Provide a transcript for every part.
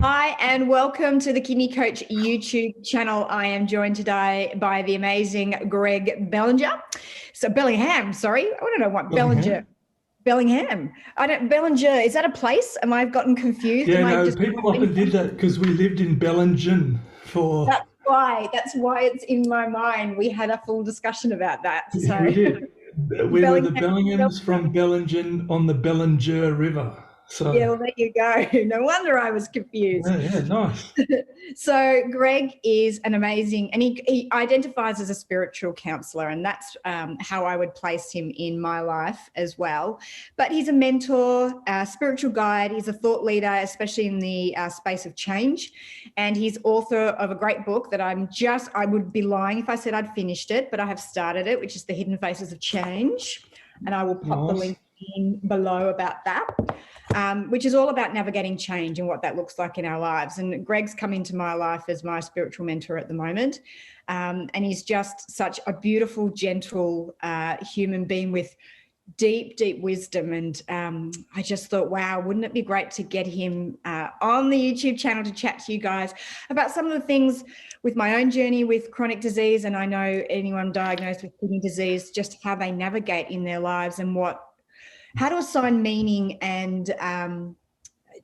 Hi, and welcome to the Kidney Coach YouTube channel. I am joined today by the amazing Greg Bellinger. Bellingham, sorry. I don't know what Bellingham? Bellingham. I don't Bellinger. Is that a place? Am I gotten confused? Yeah, Am I no, just people often did that because we lived in Bellingham for, that's why it's in my mind. We had a full discussion about that. we So did. We were the Bellingham. Bellinghams from Bellingen on the Bellinger River. So, Yeah, well, there you go. No wonder I was confused. yeah, nice. So Greg is an amazing, and he identifies as a spiritual counselor, and that's how I would place him in my life as well. But he's a mentor, a spiritual guide. He's a thought leader, especially in the space of change. And he's author of a great book that I would be lying if I said I'd finished it, but I have started it, which is The Hidden Faces of Change. And I will pop the Nice. link in below about that. Which is all about navigating change and what that looks like in our lives. And Greg's come into my life as my spiritual mentor at the moment. And he's just such a beautiful, gentle human being with deep, deep wisdom. And I just thought, wow, wouldn't it be great to get him on the YouTube channel to chat to you guys about some of the things with my own journey with chronic disease. And I know anyone diagnosed with kidney disease, just how they navigate in their lives and how to assign meaning and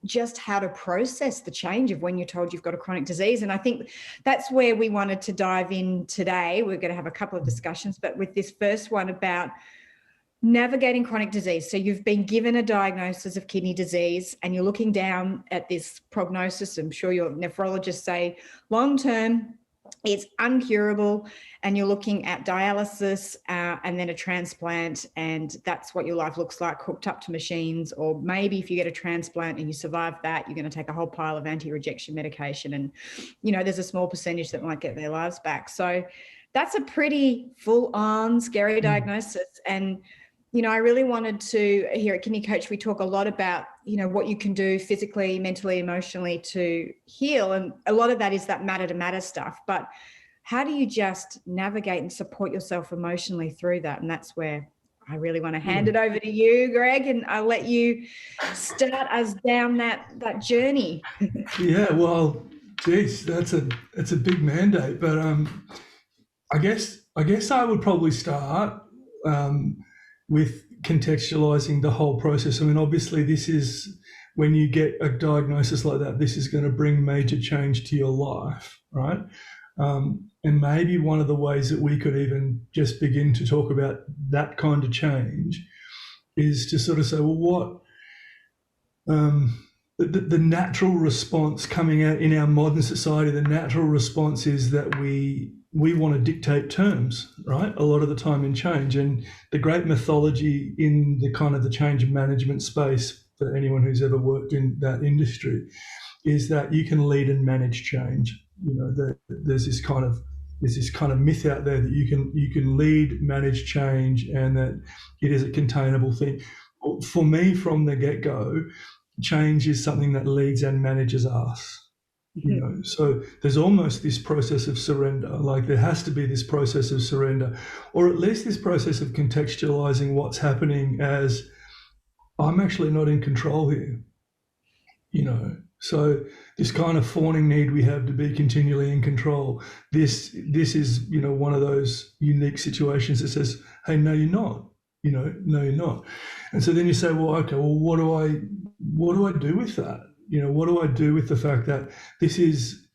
just how to process the change of when you're told you've got a chronic disease. And I think that's where we wanted to dive in today. We're going to have a couple of discussions, but with this first one about navigating chronic disease. So you've been given a diagnosis of kidney disease and you're looking down at this prognosis. I'm sure your nephrologists say long-term, it's uncurable, and you're looking at dialysis and then a transplant, and that's what your life looks like, hooked up to machines. Or maybe if you get a transplant and you survive that, you're going to take a whole pile of anti-rejection medication, and there's a small percentage that might get their lives back. So that's a pretty full-on scary diagnosis. And I really wanted to, here at Kidney Coach, we talk a lot about, what you can do physically, mentally, emotionally to heal. And a lot of that is that matter to matter stuff. But how do you just navigate and support yourself emotionally through that? And that's where I really want to hand it over to you, Greg, and I'll let you start us down that journey. Yeah, well, geez, that's a big mandate. But I guess I would probably start with contextualizing the whole process. I mean, obviously, this is when you get a diagnosis like that, this is going to bring major change to your life, right? And maybe one of the ways that we could even just begin to talk about that kind of change is to sort of say, well, what the natural response coming out in our modern society, the natural response is that we want to dictate terms, right? A lot of the time in change. And the great mythology in the kind of the change management space for anyone who's ever worked in that industry is that you can lead and manage change. There's this kind of myth out there that you can lead, manage change, and that it is a containable thing. For me, from the get-go, change is something that leads and manages us. So there's almost this process of surrender. Like there has to be this process of surrender, or at least this process of contextualizing what's happening as I'm actually not in control here. So this kind of fawning need we have to be continually in control. This is one of those unique situations that says, hey, no, you're not. No, you're not. And so then you say, well, okay, well, what do I do with that? What do I do with the fact that this is,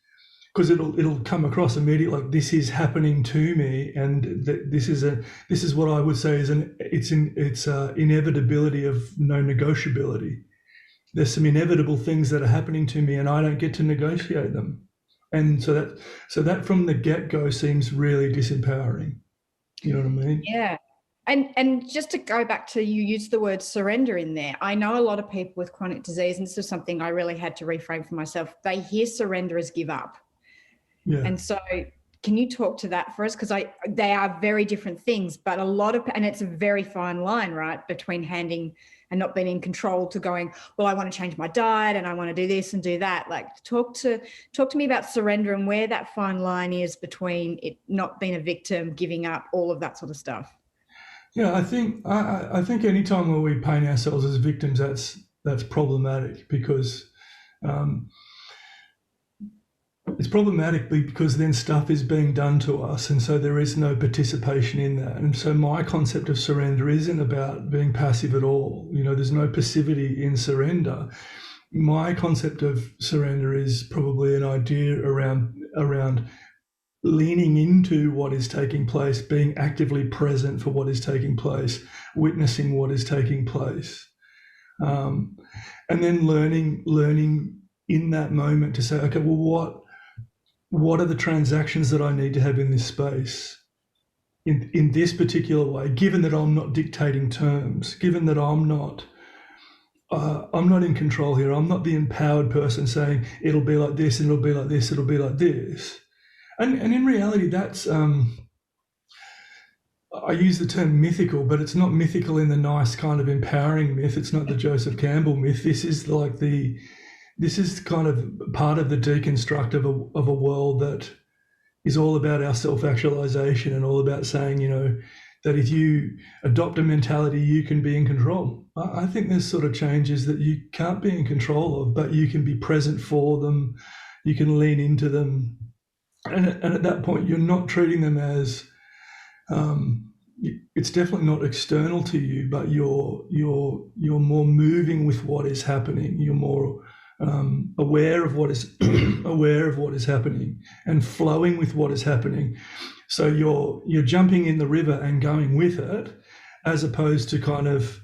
because it'll come across immediately like this is happening to me, and this is what I would say is it's inevitability of no negotiability. There's some inevitable things that are happening to me, and I don't get to negotiate them, and so that from the get-go seems really disempowering. You know what I mean? Yeah. And just to go back to, you used the word surrender in there. I know a lot of people with chronic disease, and this is something I really had to reframe for myself. They hear surrender as give up. Yeah. And so can you talk to that for us? Because they are very different things, but and it's a very fine line, right, between handing and not being in control to going, well, I want to change my diet and I want to do this and do that. Like talk to me about surrender and where that fine line is between it not being a victim, giving up, all of that sort of stuff. Yeah, I think any time where we paint ourselves as victims, that's problematic because it's problematic because then stuff is being done to us, and so there is no participation in that. And so my concept of surrender isn't about being passive at all. There's no passivity in surrender. My concept of surrender is probably an idea around leaning into what is taking place, being actively present for what is taking place, witnessing what is taking place, and then learning in that moment to say, okay, well, what are the transactions that I need to have in this space in this particular way, given that I'm not dictating terms, given that I'm not in control here. I'm not the empowered person saying it'll be like this and it'll be like this, it'll be like this. And in reality, that's, I use the term mythical, but it's not mythical in the nice kind of empowering myth. It's not the Joseph Campbell myth. This is kind of part of the deconstruct of a world that is all about our self-actualization and all about saying, that if you adopt a mentality, you can be in control. I think there's sort of changes that you can't be in control of, but you can be present for them. You can lean into them. And at that point, you're not treating them as, it's definitely not external to you, but you're more moving with what is happening. You're more aware of what is happening and flowing with what is happening. So you're jumping in the river and going with it, as opposed to kind of,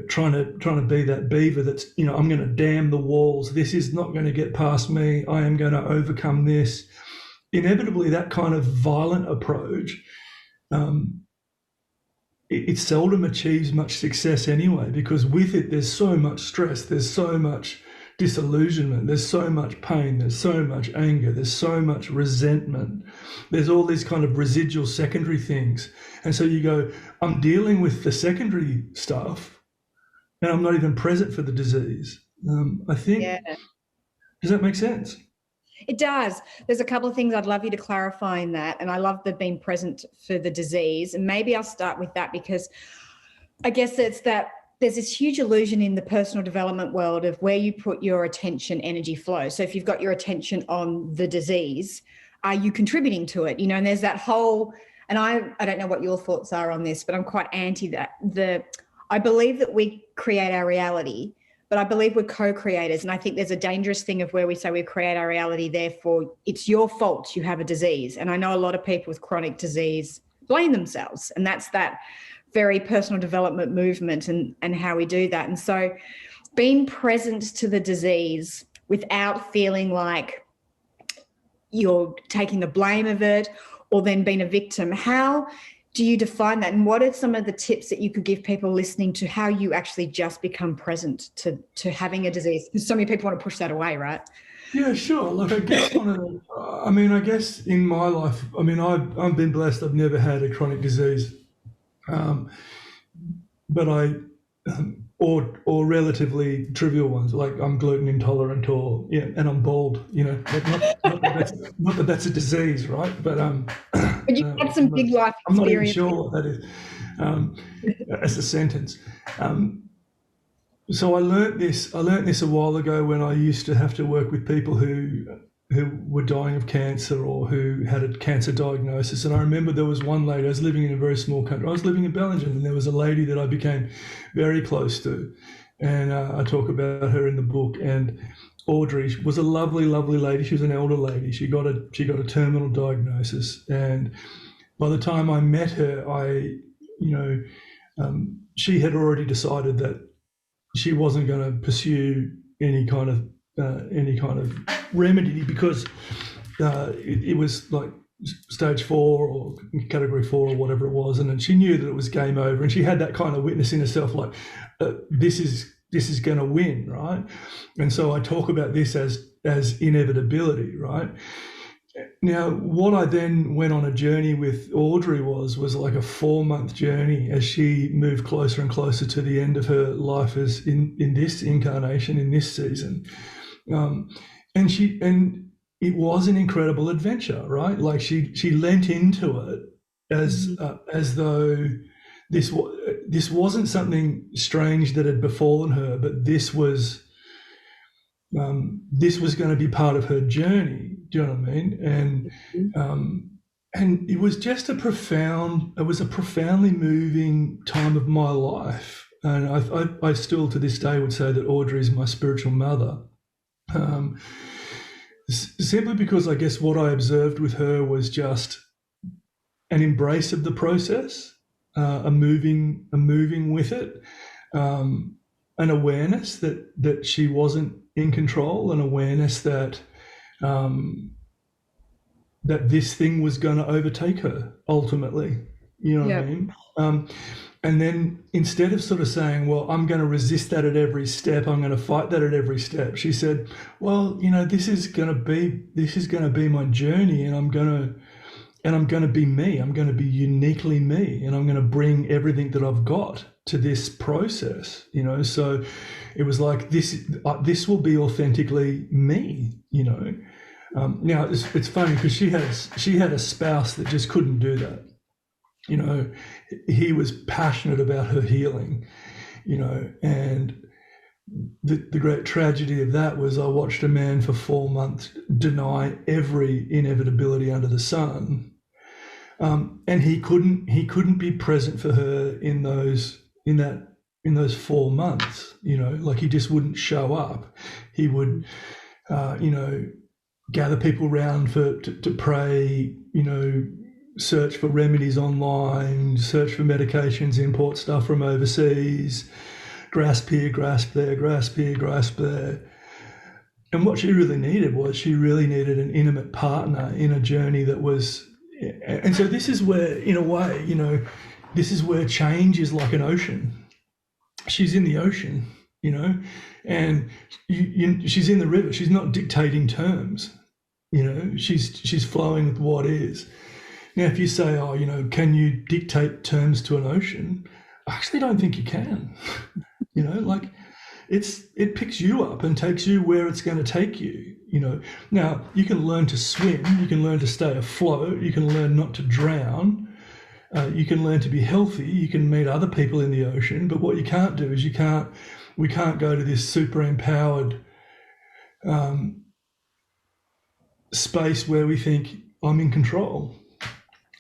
trying to be that beaver that's, I'm going to dam the walls. This is not going to get past me. I am going to overcome this. Inevitably, that kind of violent approach, it seldom achieves much success anyway, because with it, there's so much stress, there's so much disillusionment, there's so much pain, there's so much anger, there's so much resentment, there's all these kind of residual secondary things. And so you go, I'm dealing with the secondary stuff and I'm not even present for the disease. I think, Does that make sense? It does. There's a couple of things I'd love you to clarify in that. And I love the being present for the disease. And maybe I'll start with that, because I guess it's that there's this huge illusion in the personal development world of where you put your attention, energy flow. So if you've got your attention on the disease, are you contributing to it? And there's that whole, and I don't know what your thoughts are on this, but I'm quite anti that. I believe that we create our reality, but I believe we're co-creators. And I think there's a dangerous thing of where we say we create our reality, therefore it's your fault you have a disease. And I know a lot of people with chronic disease blame themselves. And that's that very personal development movement and how we do that. And so being present to the disease without feeling like you're taking the blame of it or then being a victim, how do you define that? And what are some of the tips that you could give people listening to how you actually just become present to having a disease? Because so many people want to push that away, right? Yeah, sure. Like, I guess I guess in my life, I've been blessed. I've never had a chronic disease, but or relatively trivial ones, like I'm gluten intolerant, and I'm bald. Not that that's a disease, right? But But you had some big life experience. I'm not even sure what that is as a sentence. So I learnt this a while ago when I used to have to work with people who were dying of cancer or who had a cancer diagnosis. And I remember there was one lady, I was living in a very small country. I was living in Bellingham, and there was a lady that I became very close to. And I talk about her in the book. And Audrey was a lovely, lovely lady. She was an elder lady. She got a terminal diagnosis. And by the time I met her, she had already decided that she wasn't going to pursue any kind of remedy, because it was like stage 4 or category 4 or whatever it was, and then she knew that it was game over, and she had that kind of witness in herself, like this is going to win, right? And so I talk about this as inevitability, right? Now, what I then went on a journey with Audrey was like a 4-month journey as she moved closer and closer to the end of her life as in this incarnation, in this season. And it was an incredible adventure, right? Like she lent into it as though this wasn't something strange that had befallen her, but this was going to be part of her journey. Do you know what I mean? And it was just a profoundly moving time of my life. And I still to this day would say that Audrey is my spiritual mother. Simply because I guess what I observed with her was just an embrace of the process, a moving with it, an awareness that she wasn't in control, an awareness that that this thing was going to overtake her ultimately. You know what I mean? And then instead of sort of saying, well, I'm going to resist that at every step, I'm going to fight that at every step, she said, well, this is going to be my journey, and I'm going to be me. I'm going to be uniquely me, and I'm going to bring everything that I've got to this process. So it was like this will be authentically me. Now it's funny because she had a spouse that just couldn't do that. He was passionate about her healing, and the great tragedy of that was I watched a man for 4 months deny every inevitability under the sun, and he couldn't be present for her in those 4 months. Like he just wouldn't show up. He would, gather people around to pray, search for remedies online, search for medications, import stuff from overseas, grasp here, grasp there, grasp here, grasp there. And what she really needed an intimate partner in a journey that was, and so this is where, in a way, this is where change is like an ocean. She's in the ocean, and she's in the river. She's not dictating terms, she's flowing with what is. Now, if you say, can you dictate terms to an ocean? I actually don't think you can. Like it picks you up and takes you where it's going to take you. Now you can learn to swim, you can learn to stay afloat, you can learn not to drown, you can learn to be healthy, you can meet other people in the ocean. But what you can't do is we can't go to this super empowered space where we think I'm in control.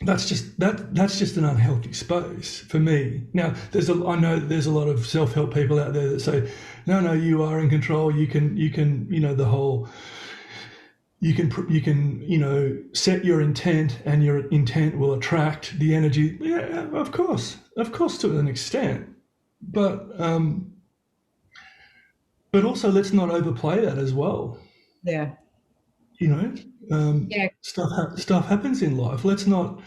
That's just an unhealthy space for me. Now, I know there's a lot of self-help people out there that say, no, you are in control. You can, the whole, you can, set your intent, and your intent will attract the energy. Yeah, of course, to an extent, but also let's not overplay that as well. Yeah. Stuff happens in life. Let's not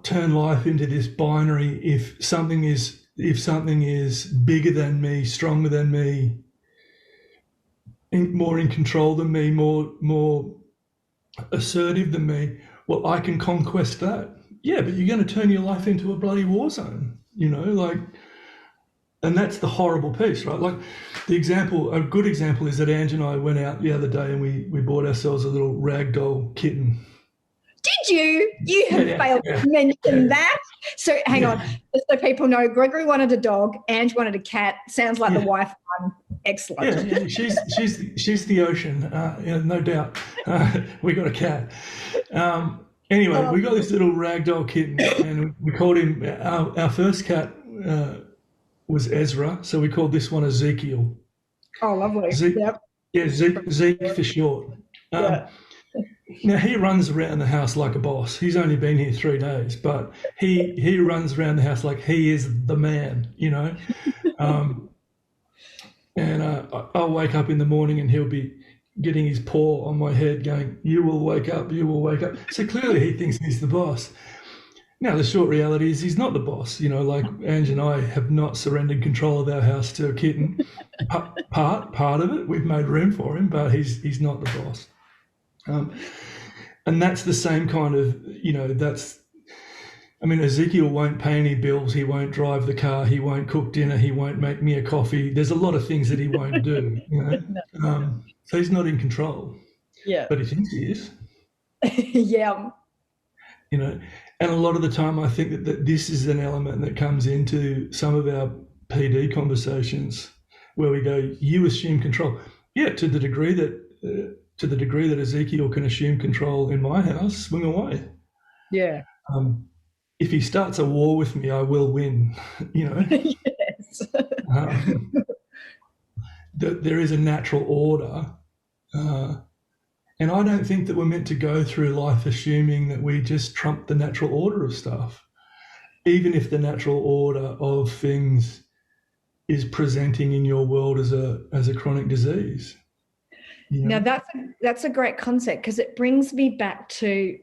turn life into this binary. If something is bigger than me, stronger than me, more in control than me, more assertive than me, well, I can conquest that. Yeah, but you're going to turn your life into a bloody war zone. And that's the horrible piece, right? Like a good example is that Ange and I went out the other day and we bought ourselves a little ragdoll kitten. Did you? You have failed to mention that. So hang on, just so people know, Gregory wanted a dog, Ange wanted a cat. Sounds like the wife one. Excellent. Yeah, she's the ocean, no doubt. We got a cat. Anyway, we got this little ragdoll kitten, and we called him. Our first cat was Ezra, so we called this one Ezekiel. Oh, lovely. Yep. Yeah, Zeke for short. Now, he runs around the house like a boss. He's only been here 3 days, but he runs around the house like he is the man, and I'll wake up in the morning and he'll be getting his paw on my head going, you will wake up. So clearly he thinks he's the boss. Now, the short reality is he's not the boss. Like Ange and I have not surrendered control of our house to a kitten. Part of it, we've made room for him, but he's not the boss. And that's the same kind of, Ezekiel won't pay any bills. He won't drive the car. He won't cook dinner. He won't make me a coffee. There's a lot of things that he won't do. So he's not in control. Yeah. But he thinks he is. Yeah. And a lot of the time I think that this is an element that comes into some of our PD conversations where we go, you assume control. Yeah, to the degree that to the degree that Ezekiel can assume control in my house, swing away. Yeah. If he starts a war with me, I will win, you know. Yes. There is a natural order. And I don't think that we're meant to go through life assuming that we just trump the natural order of stuff, even if the natural order of things is presenting in your world as a chronic disease. You know? Now that's a great concept, because it brings me back to,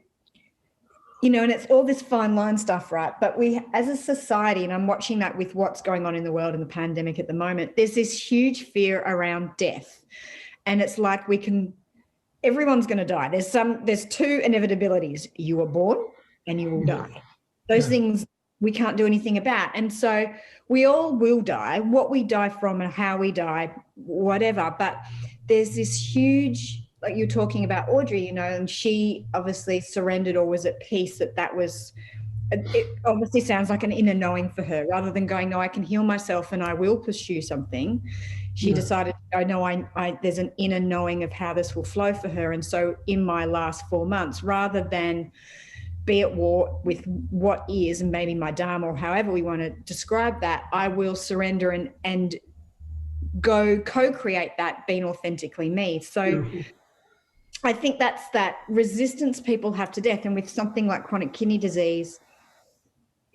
you know, and it's all this fine line stuff, right? But we, as a society, and I'm watching that with what's going on in the world in the pandemic at the moment, there's this huge fear around death. And it's like everyone's going to die. There's two inevitabilities. You are born and you will die. Those things we can't do anything about. And so we all will die. What we die from and how we die, whatever. But there's this huge, like you're talking about Audrey, you know, and she obviously surrendered or was at peace that was, it obviously sounds like an inner knowing for her, rather than going, no, I can heal myself and I will pursue something. She decided to go, no, there's an inner knowing of how this will flow for her. And so in my last 4 months, rather than be at war with what is, and maybe my dharma or however we want to describe that, I will surrender and go co-create that, being authentically me. So I think that's that resistance people have to death. And with something like chronic kidney disease,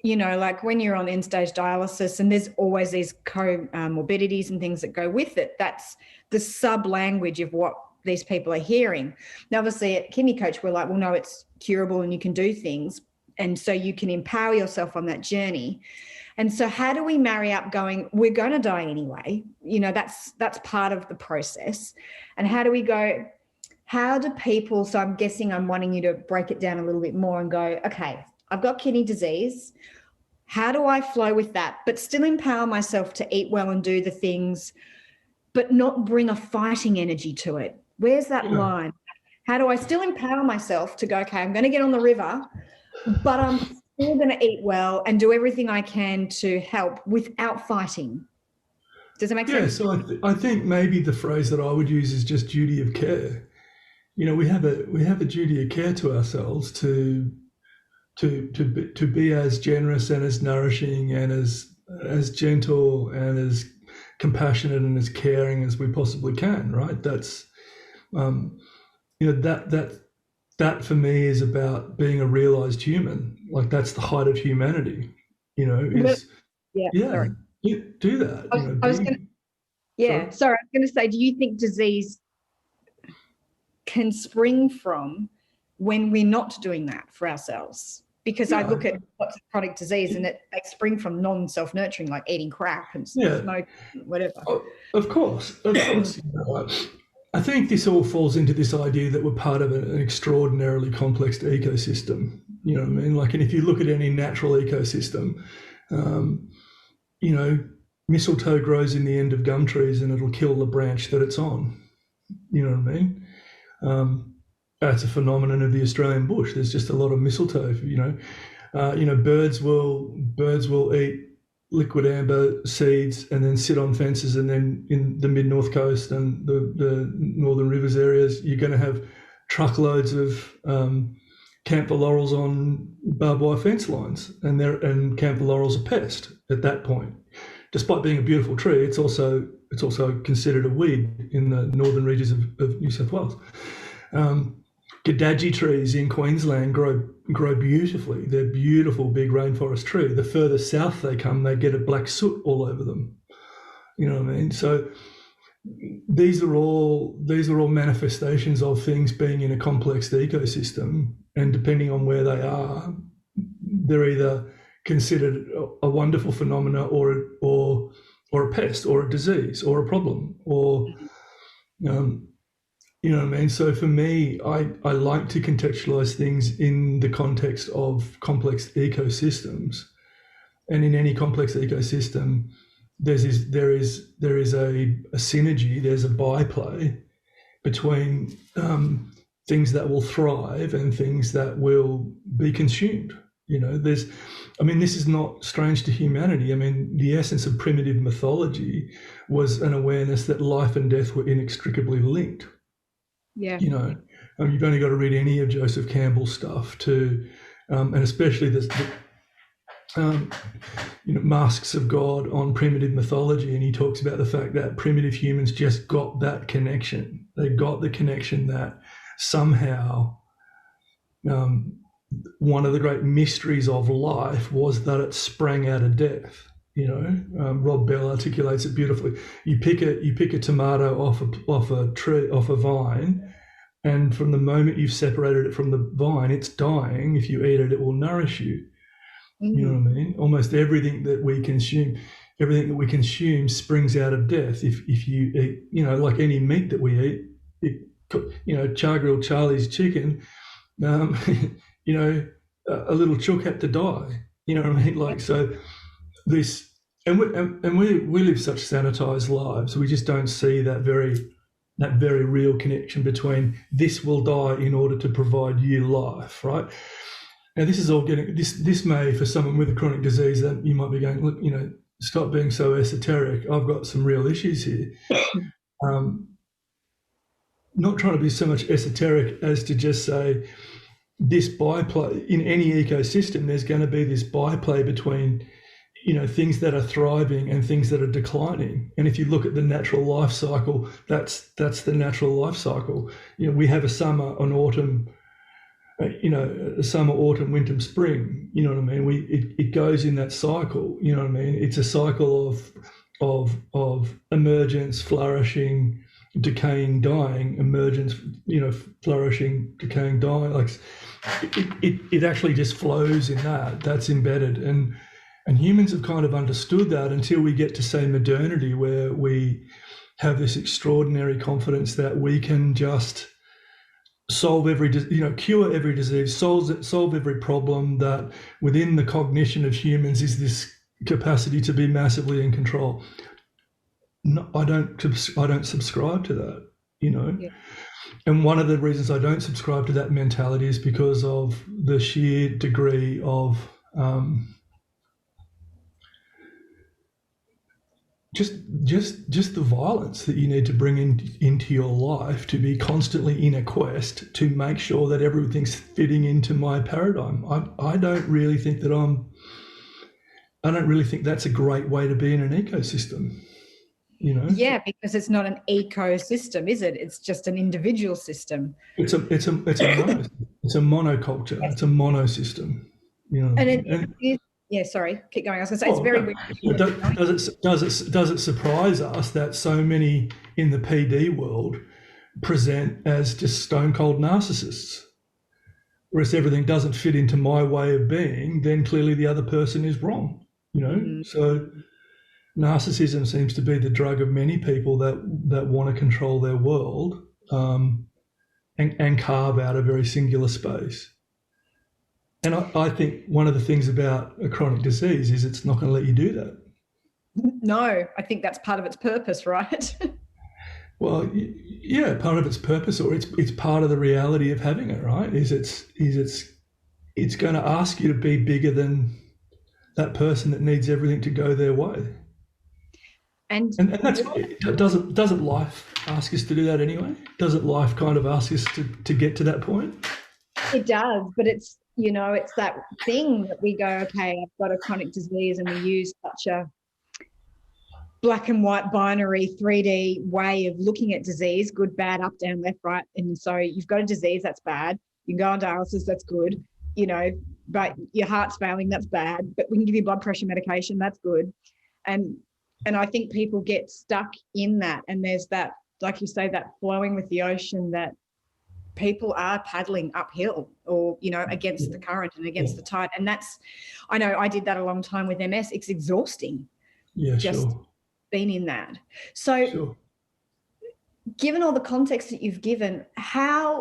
you know, like when you're on end stage dialysis and there's always these comorbidities and things that go with it, that's the sub language of what these people are hearing. Now, obviously at Kidney Coach, we're like, well, no, it's curable and you can do things. And so you can empower yourself on that journey. And so how do we marry up going, we're going to die anyway? You know, that's part of the process. And how do we go, how do people, so I'm guessing I'm wanting you to break it down a little bit more and go, okay, I've got kidney disease. How do I flow with that, but still empower myself to eat well and do the things, but not bring a fighting energy to it? Where's that line? How do I still empower myself to go, okay, I'm going to get on the river, but I'm still going to eat well and do everything I can to help without fighting? Does that make sense? Yeah, so I think maybe the phrase that I would use is just duty of care. You know, we have a duty of care to ourselves to be as generous and as nourishing and as gentle and as compassionate and as caring as we possibly can, right? That's you know, that for me is about being a realized human. Like that's the height of humanity, you know, is sorry. You do that. Sorry, I was going to say, do you think disease can spring from when we're not doing that for ourselves? Because I look at lots of chronic disease and they spring from non-self-nurturing, like eating crap and smoking, whatever. Of course. You know, I think this all falls into this idea that we're part of an extraordinarily complex ecosystem. You know what I mean? Like, and if you look at any natural ecosystem, you know, mistletoe grows in the end of gum trees and it'll kill the branch that it's on. You know what I mean? That's a phenomenon of the Australian bush. There's just a lot of mistletoe. You know, birds will eat liquid amber seeds and then sit on fences, and then in the mid north coast and the northern rivers areas, you're going to have truckloads of camphor laurels on barbed wire fence lines, and camphor laurel's a pest at that point. Despite being a beautiful tree, it's also considered a weed in the northern regions of New South Wales. Gaddaji trees in Queensland grow beautifully. They're beautiful big rainforest tree. The further south they come, they get a black soot all over them. You know what I mean? So these are all manifestations of things being in a complex ecosystem, and depending on where they are, they're either considered a wonderful phenomena or a pest or a disease or a problem or you know what I mean? So for me, I like to contextualize things in the context of complex ecosystems. And in any complex ecosystem, there is a synergy, there's a byplay between things that will thrive and things that will be consumed. You know, this is not strange to humanity. I mean, the essence of primitive mythology was an awareness that life and death were inextricably linked. Yeah. You know, you've only got to read any of Joseph Campbell's stuff to, and especially Masks of God on primitive mythology, and he talks about the fact that primitive humans just got that connection. They got the connection that somehow one of the great mysteries of life was that it sprang out of death. Rob Bell articulates it beautifully. You pick a tomato off a tree, off a vine, and from the moment you've separated it from the vine, it's dying. If you eat it, it will nourish you. You know what I mean? Almost everything that we consume springs out of death. If you eat, like any meat that we eat, Char Grilled Charlie's chicken, a little chook had to die. You know what I mean? Like, so this, and we live such sanitized lives. We just don't see that very real connection between this will die in order to provide you life, right? Now, this is all getting this may, for someone with a chronic disease, that you might be going, look, stop being so esoteric. I've got some real issues here. Not trying to be so much esoteric as to just say this byplay in any ecosystem. There's going to be this byplay between things that are thriving and things that are declining. And if you look at the natural life cycle, that's the natural life cycle. We have a summer, an autumn. A summer, autumn, winter, spring. You know what I mean? It goes in that cycle. You know what I mean? It's a cycle of emergence, flourishing, decaying, dying. Emergence, flourishing, decaying, dying. Like it actually just flows in that. That's embedded, and humans have kind of understood that until we get to, say, modernity, where we have this extraordinary confidence that we can just solve cure every disease, solve every problem, that within the cognition of humans is this capacity to be massively in control. No, I don't subscribe to that, Yeah. And one of the reasons I don't subscribe to that mentality is because of the sheer degree of just the violence that you need to bring into your life to be constantly in a quest to make sure that everything's fitting into my paradigm. I don't really think that's a great way to be in an ecosystem. Yeah, because it's not an ecosystem, is it? It's just an individual system. It's a monoculture. Yes. It's a monosystem. Yeah, sorry, keep going. I was going to say it's very weird. Does it surprise us that so many in the PD world present as just stone cold narcissists? Whereas everything doesn't fit into my way of being, then clearly the other person is wrong. So narcissism seems to be the drug of many people that want to control their world and carve out a very singular space. And I think one of the things about a chronic disease is it's not going to let you do that. No, I think that's part of its purpose, right? Well, yeah, part of its purpose, or it's part of the reality of having it, right? It's going to ask you to be bigger than that person that needs everything to go their way. And that's, doesn't life ask us to do that anyway? Doesn't life kind of ask us to get to that point? It does, but it's that thing that we go, okay, I've got a chronic disease, and we use such a black and white binary 3D way of looking at disease, good, bad, up, down, left, right. And so you've got a disease, that's bad. You can go on dialysis, that's good, but your heart's failing, that's bad. But we can give you blood pressure medication, that's good. And I think people get stuck in that. And there's that, like you say, that flowing with the ocean, that people are paddling uphill or, against the current and against the tide. And I know I did that a long time with MS. It's exhausting. Yeah, just sure. Been in that. So sure. Given all the context that you've given,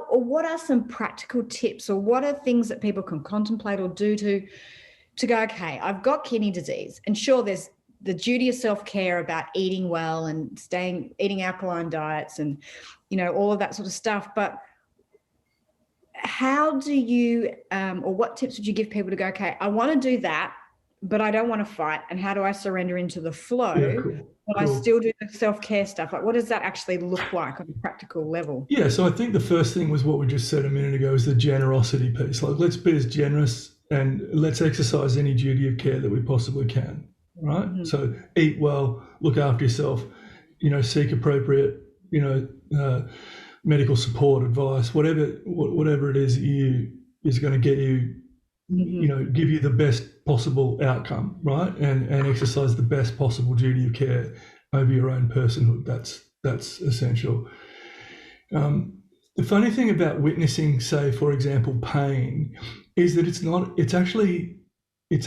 what are some practical tips, or what are things that people can contemplate or do to go, okay, I've got kidney disease, and sure, there's the duty of self-care about eating well and eating alkaline diets and, all of that sort of stuff. But how do you, or what tips would you give people to go, okay, I want to do that, but I don't want to fight. And how do I surrender into the flow? Yeah, cool. But I still do the self-care stuff. Like, what does that actually look like on a practical level? Yeah, so I think the first thing was what we just said a minute ago, is the generosity piece. Like, let's be as generous and let's exercise any duty of care that we possibly can, right? Mm-hmm. So eat well, look after yourself, seek appropriate, medical support, advice, whatever it is is going to get you, mm-hmm. Give you the best possible outcome, right? And exercise the best possible duty of care over your own personhood. That's essential. The funny thing about witnessing, say, for example, pain, is that it's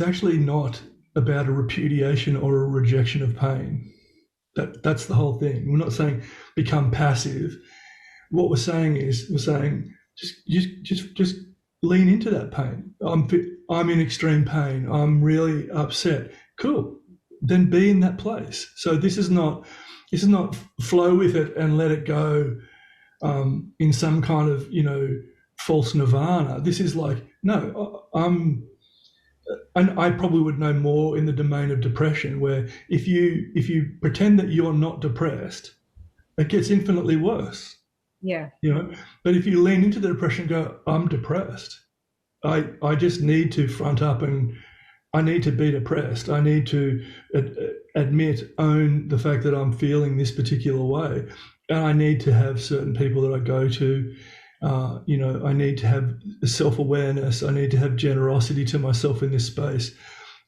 actually not about a repudiation or a rejection of pain. That's the whole thing. We're not saying become passive. What we're saying is just lean into that pain. I'm in extreme pain. I'm really upset. Cool. Then be in that place. So this is not flow with it and let it go in some kind of false nirvana. This is like, no, and I probably would know more in the domain of depression, where if you pretend that you're not depressed, it gets infinitely worse. Yeah. But if you lean into the depression and go, I'm depressed, I just need to front up and I need to be depressed. I need to own the fact that I'm feeling this particular way. And I need to have certain people that I go to. I need to have self-awareness. I need to have generosity to myself in this space.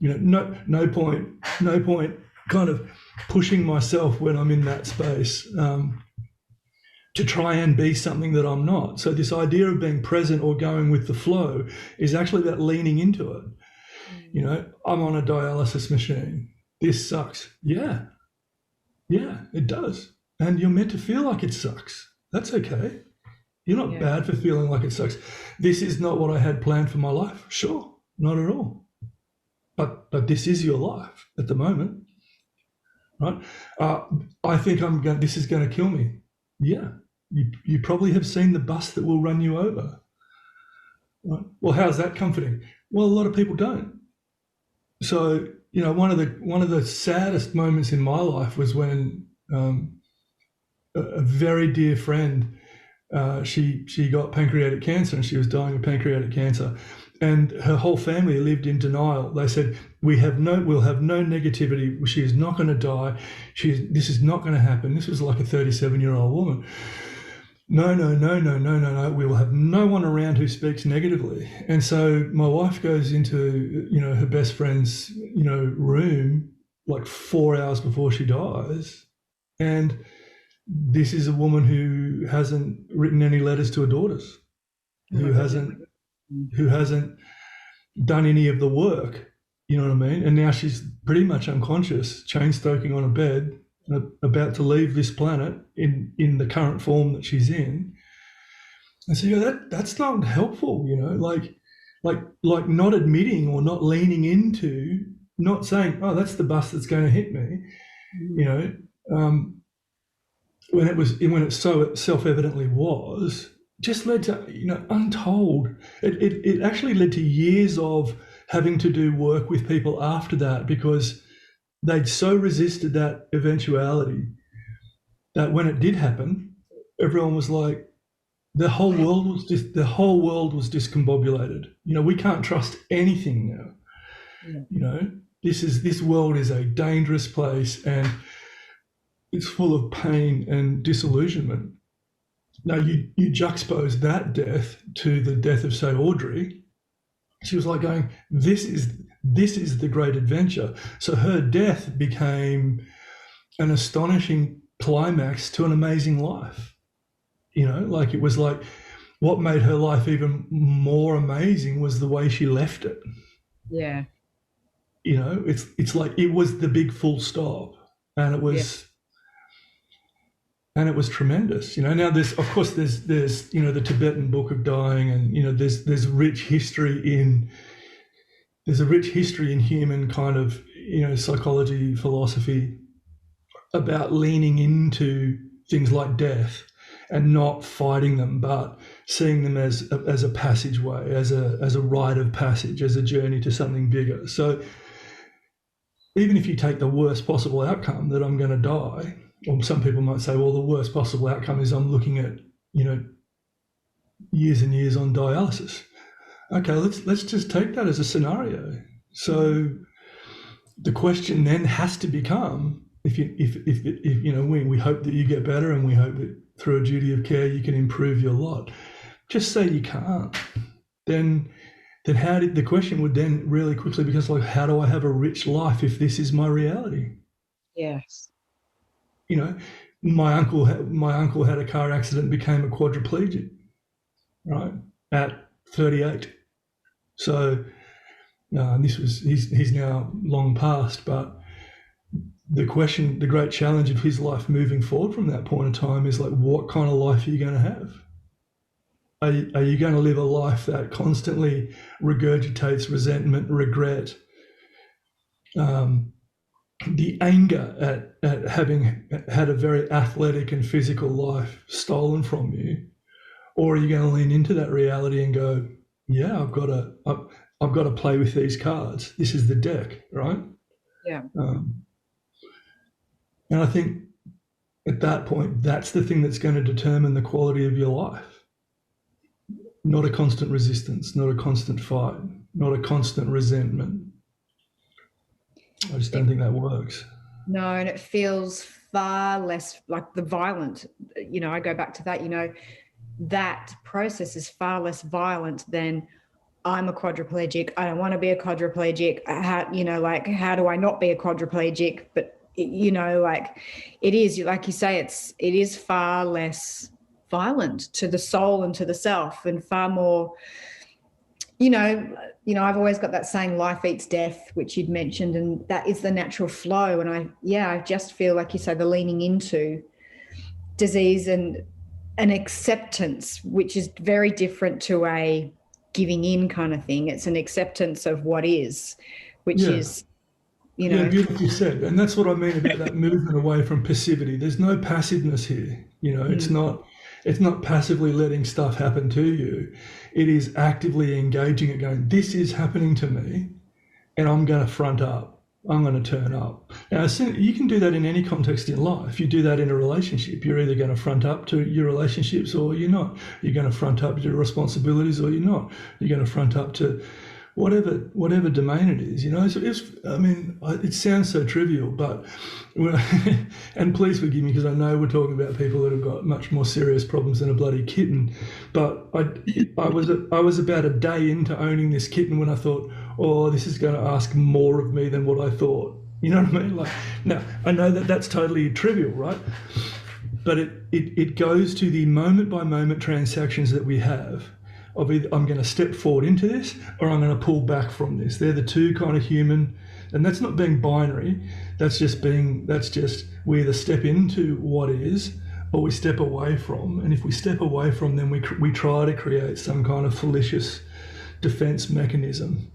No point kind of pushing myself when I'm in that space to try and be something that I'm not. So this idea of being present or going with the flow is actually about leaning into it. I'm on a dialysis machine. This sucks. Yeah, it does. And you're meant to feel like it sucks. That's okay. You're not bad for feeling like it sucks. This is not what I had planned for my life. Sure, not at all. But this is your life at the moment, right? I think this is going to kill me. Yeah, you probably have seen the bus that will run you over. Right? Well, how's that comforting? Well, a lot of people don't. So one of the saddest moments in my life was when a very dear friend, she got pancreatic cancer and she was dying of pancreatic cancer, and her whole family lived in denial. They said, we'll have no negativity. She is not going to die. This is not going to happen. This was like a 37-year-old woman. No. We will have no one around who speaks negatively. And so my wife goes into, her best friend's, room like 4 hours before she dies. And this is a woman who hasn't written any letters to her daughters, who hasn't done any of the work, you know what I mean? And now she's pretty much unconscious, chain stoking on a bed, about to leave this planet in the current form that she's in. And so that's not helpful, like not admitting or not leaning into, not saying, oh, that's the bus that's going to hit me, when it so self-evidently was, just led to untold. It actually led to years of having to do work with people after that, because they'd so resisted that eventuality that when it did happen, everyone was like, the whole world was discombobulated. We can't trust anything now. Yeah. This world is a dangerous place and it's full of pain and disillusionment. Now you juxtapose that death to the death of, say, Audrey. She was like going, this is the great adventure. So her death became an astonishing climax to an amazing life. Like it was like what made her life even more amazing was the way she left it. Yeah. It's like it was the big full stop, and it was. Yeah. And it was tremendous, Now there's the Tibetan Book of Dying, and there's a rich history in human kind of psychology, philosophy about leaning into things like death and not fighting them, but seeing them as a passageway, as a rite of passage, as a journey to something bigger. So even if you take the worst possible outcome, that I'm going to die, or some people might say, well, the worst possible outcome is I'm looking at, years and years on dialysis. Okay, let's just take that as a scenario. So the question then has to become, if we hope that you get better, and we hope that through a duty of care you can improve your lot. Just say you can't, then the question would then really quickly become like, how do I have a rich life if this is my reality? Yes. My uncle had a car accident and became a quadriplegic, right, at 38. So he's now long past, but the great challenge of his life moving forward from that point in time is like, what kind of life are you going to have? Are you going to live a life that constantly regurgitates resentment, regret, the anger at having had a very athletic and physical life stolen from you? Or are you going to lean into that reality and go, yeah, I've got to play with these cards. This is the deck, right? Yeah. And I think at that point, that's the thing that's going to determine the quality of your life. Not a constant resistance, not a constant fight, not a constant resentment. I just don't think that works. No, and it feels far less like the violent, I go back to that, that process is far less violent than I'm a quadriplegic. I don't want to be a quadriplegic. How do I not be a quadriplegic? But, it is, like you say, it is far less violent to the soul and to the self, and far more, I've always got that saying, life eats death, which you'd mentioned, and that is the natural flow. And I just feel like you say, the leaning into disease and an acceptance, which is very different to a giving in kind of thing. It's an acceptance of what is, which is, Yeah, beautifully said. And that's what I mean about that movement away from passivity. There's no passiveness here. It's not passively letting stuff happen to you. It is actively engaging it, going, this is happening to me, and I'm going to front up. I'm going to turn up. Now, you can do that in any context in life. You do that in a relationship. You're either going to front up to your relationships or you're not. You're going to front up to your responsibilities or you're not. You're going to front up to whatever domain it is, So it sounds so trivial, but and please forgive me, because I know we're talking about people that have got much more serious problems than a bloody kitten. But I was about a day into owning this kitten when I thought, oh, this is going to ask more of me than what I thought. You know what I mean? Like, now I know that that's totally trivial, right? But it goes to the moment by moment transactions that we have. Of either I'm going to step forward into this or I'm going to pull back from this. They're the two kind of human, and that's not being binary. That's just we either step into what is or we step away from. And if we step away from, then we try to create some kind of fallacious defense mechanism.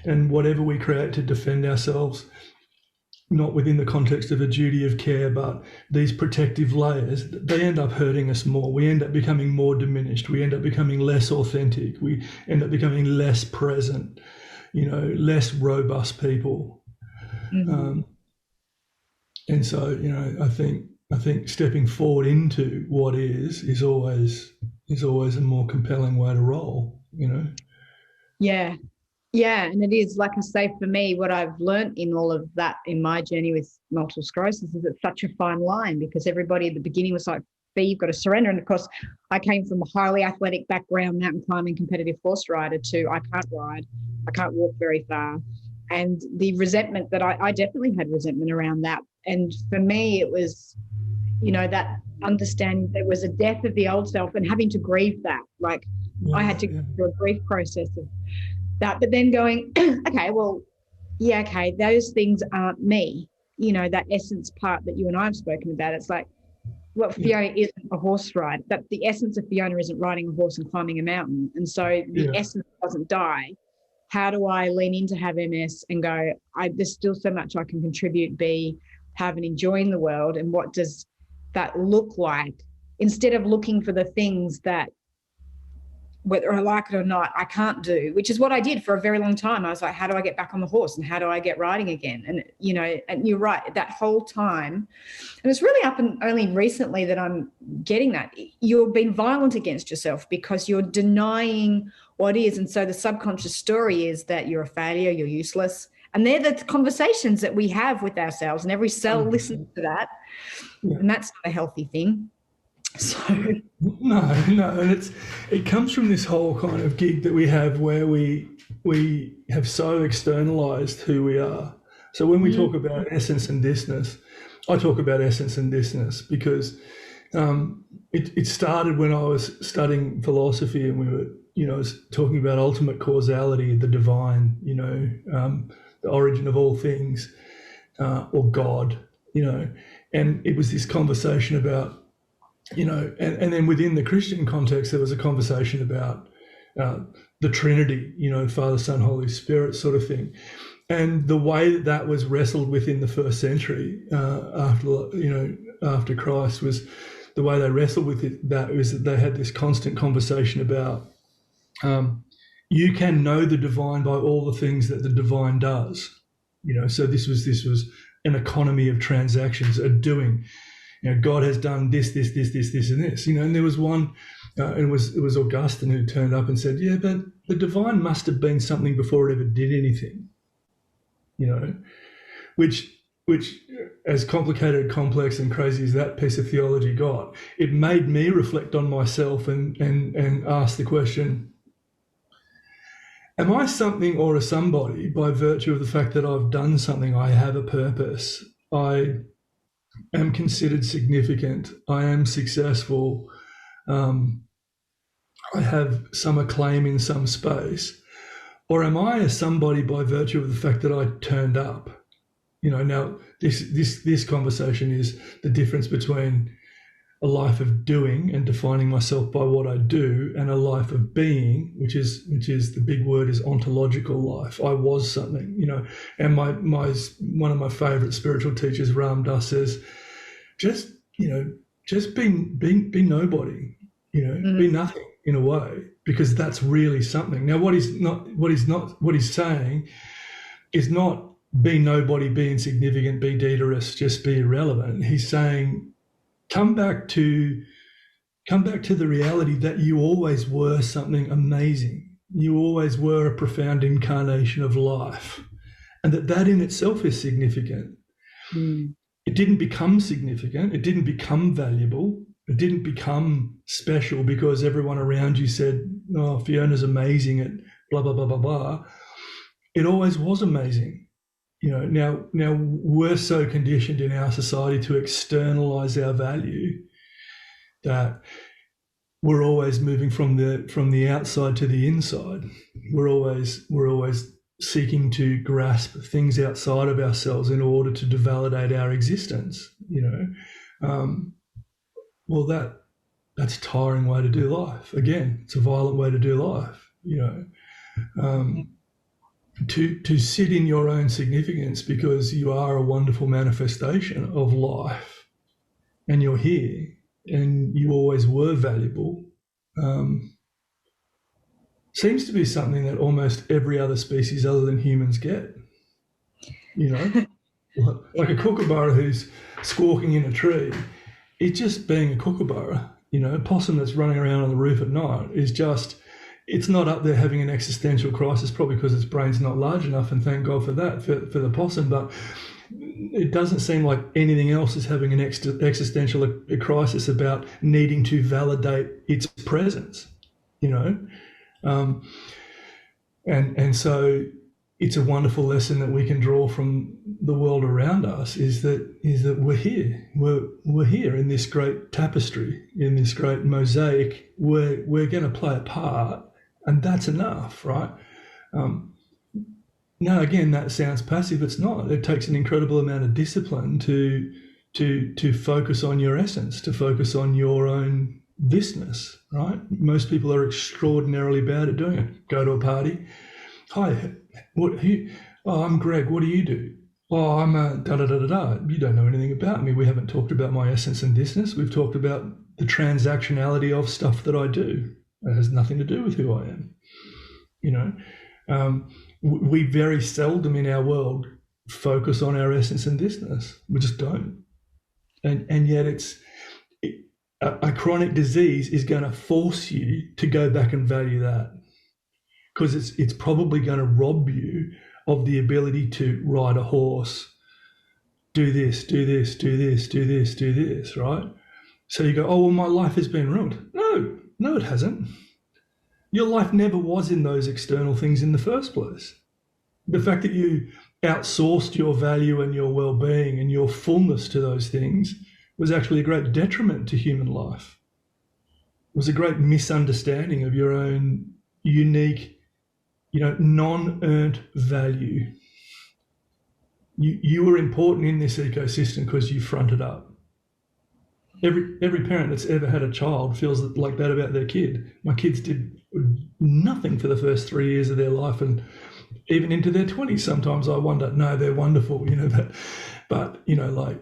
And whatever we create to defend ourselves, not within the context of a duty of care, but these protective layers, they end up hurting us more. We end up becoming more diminished. We end up becoming less authentic. We end up becoming less present, less robust people. Mm-hmm. And so, I think stepping forward into what is always a more compelling way to roll, Yeah. Yeah, and it is, like I say, for me, what I've learned in all of that in my journey with multiple sclerosis is it's such a fine line, because everybody at the beginning was like, you've got to surrender. And of course, I came from a highly athletic background, mountain climbing, competitive horse rider, to I can't ride, I can't walk very far. And the resentment that I definitely had resentment around that. And for me, it was, that understanding there was a death of the old self and having to grieve that. Like, I had to go through a grief process of that, but then going, okay, those things aren't me. That essence part that you and I have spoken about, it's like, Fiona isn't a horse rider. That the essence of Fiona isn't riding a horse and climbing a mountain. And so the essence doesn't die. How do I lean into have MS and go, there's still so much I can contribute, have and enjoying the world. And what does that look like? Instead of looking for the things that whether I like it or not, I can't do, which is what I did for a very long time. I was like, how do I get back on the horse and how do I get riding again? And, you know, and you're right, that whole time, and it's really up and only recently that I'm getting that, you're being violent against yourself because you're denying what is. And so the subconscious story is that you're a failure, you're useless. And they're the conversations that we have with ourselves, and every cell listens to that. Yeah. And that's not a healthy thing. So no, and it comes from this whole kind of gig that we have where we have so externalized who we are. So when we talk about essence and thisness, I talk about essence and thisness because it started when I was studying philosophy, and we were, you know, talking about ultimate causality, the divine, you know, the origin of all things, or God, you know, and it was this conversation about, you know, and then within the Christian context, there was a conversation about the Trinity, you know, Father, Son, Holy Spirit sort of thing. And the way that was wrestled with in the first century after Christ was the way they wrestled with it, that was that they had this constant conversation about you can know the divine by all the things that the divine does. You know, so this was an economy of transactions, a doing. You know, God has done this, and this. You know, and there was one, it was Augustine who turned up and said, yeah, but the divine must have been something before it ever did anything. You know, which as complicated, complex, and crazy as that piece of theology got, it made me reflect on myself and ask the question, am I something or a somebody by virtue of the fact that I've done something? I have a purpose. I am considered significant. I am successful. I have some acclaim in some space. Or am I a somebody by virtue of the fact that I turned up? You know, now this conversation is the difference between a life of doing and defining myself by what I do, and a life of being, which is the big word is ontological life. I was something, you know. And my one of my favorite spiritual teachers, Ram Dass, says, just be nobody, you know, be nothing in a way, because that's really something. Now, what he's saying is not be nobody, be insignificant, be deterrist, just be irrelevant. He's saying, come back to the reality that you always were something amazing. You always were a profound incarnation of life, and that in itself is significant. It didn't become significant. It didn't become valuable. It didn't become special because everyone around you said, oh, Fiona's amazing at blah, blah, blah, blah, blah. It always was amazing. You know, now we're so conditioned in our society to externalize our value that we're always moving from the outside to the inside. We're always seeking to grasp things outside of ourselves in order to validate our existence. You know, well, that's a tiring way to do life. Again, it's a violent way to do life. You know. To sit in your own significance because you are a wonderful manifestation of life, and you're here, and you always were valuable, seems to be something that almost every other species other than humans get. You know, like a kookaburra who's squawking in a tree, it's just being a kookaburra. You know, a possum that's running around on the roof at night is just, it's not up there having an existential crisis, probably because its brain's not large enough, and thank God for that, for the possum. But it doesn't seem like anything else is having an existential crisis about needing to validate its presence, you know. And so it's a wonderful lesson that we can draw from the world around us, is that we're here. We're here in this great tapestry, in this great mosaic. We're going to play a part. And that's enough, right? Now, again, that sounds passive. It's not. It takes an incredible amount of discipline to focus on your essence, to focus on your own thisness, right? Most people are extraordinarily bad at doing it. Go to a party. Hi, I'm Greg. What do you do? Oh, I'm a da-da-da-da-da. You don't know anything about me. We haven't talked about my essence and thisness. We've talked about the transactionality of stuff that I do. It has nothing to do with who I am. We very seldom in our world focus on our essence and thisness. We just don't. And yet a chronic disease is going to force you to go back and value that, because it's probably going to rob you of the ability to ride a horse, do this, do this, do this, do this, do this, right? So you go, oh, well, my life has been ruined. No, it hasn't. Your life never was in those external things in the first place. The fact that you outsourced your value and your well-being and your fullness to those things was actually a great detriment to human life. It was a great misunderstanding of your own unique, non-earned value. You were important in this ecosystem because you fronted up. Every parent that's ever had a child feels like that about their kid. My kids did nothing for the first 3 years of their life, and even into their 20s. Sometimes I wonder, no, they're wonderful, but the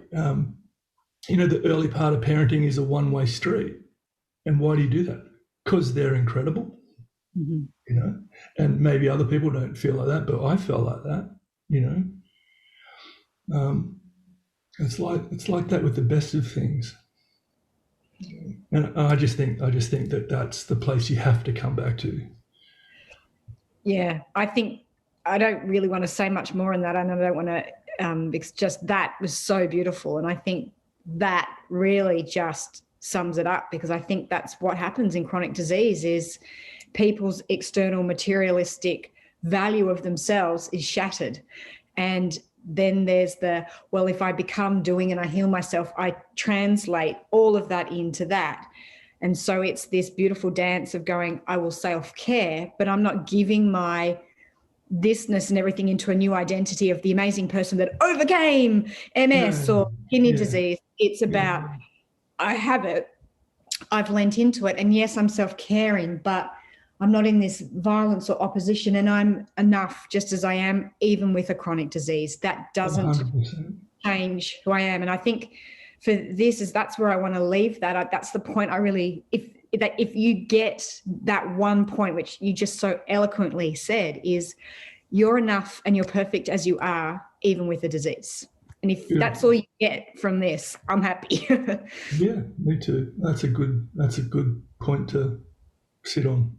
early part of parenting is a one-way street. And why do you do that? Because they're incredible, and maybe other people don't feel like that, but I felt like that, It's like that with the best of things. And I just think that that's the place you have to come back to. Yeah, I think I don't really want to say much more on that. I don't want to, it's just that was so beautiful. And I think that really just sums it up, because I think that's what happens in chronic disease is people's external materialistic value of themselves is shattered. And then there's well, if I become doing and I heal myself, I translate all of that into that. And so it's this beautiful dance of going, I will self-care, but I'm not giving my thisness and everything into a new identity of the amazing person that overcame MS or kidney disease. It's about, I have it, I've lent into it, and yes, I'm self-caring, but I'm not in this violence or opposition, and I'm enough just as I am, even with a chronic disease. That doesn't 100%. change who I am. And I think for this that's where I want to leave that. That's the point I really, if you get that one point, which you just so eloquently said, is you're enough and you're perfect as you are, even with a disease. And if that's all you get from this, I'm happy. Yeah, me too. That's a good point to sit on.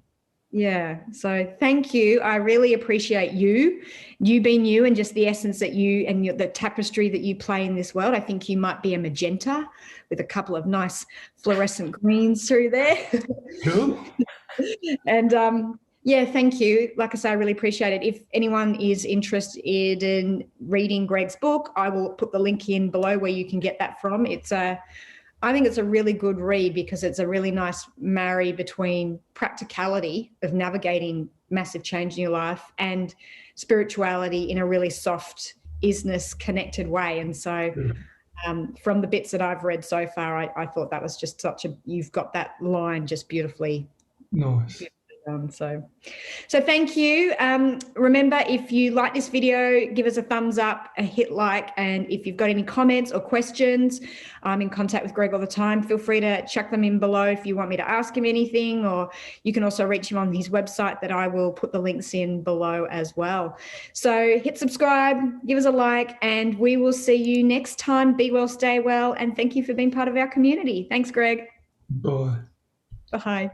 Yeah. So thank you. I really appreciate you being you, and just the essence that you and the tapestry that you play in this world. I think you might be a magenta with a couple of nice fluorescent greens through there. Cool. And thank you. Like I say, I really appreciate it. If anyone is interested in reading Greg's book, I will put the link in below where you can get that from. I think it's a really good read, because it's a really nice marry between practicality of navigating massive change in your life and spirituality in a really soft, isness connected way. And so from the bits that I've read so far, I thought that was just you've got that line just beautifully. Nice. So thank you. Remember, if you like this video, give us a thumbs up, a hit like, and if you've got any comments or questions, I'm in contact with Greg all the time. Feel free to chuck them in below if you want me to ask him anything, or you can also reach him on his website that I will put the links in below as well. So hit subscribe, give us a like, and we will see you next time. Be well, stay well, and thank you for being part of our community. Thanks, Greg. Bye. Bye.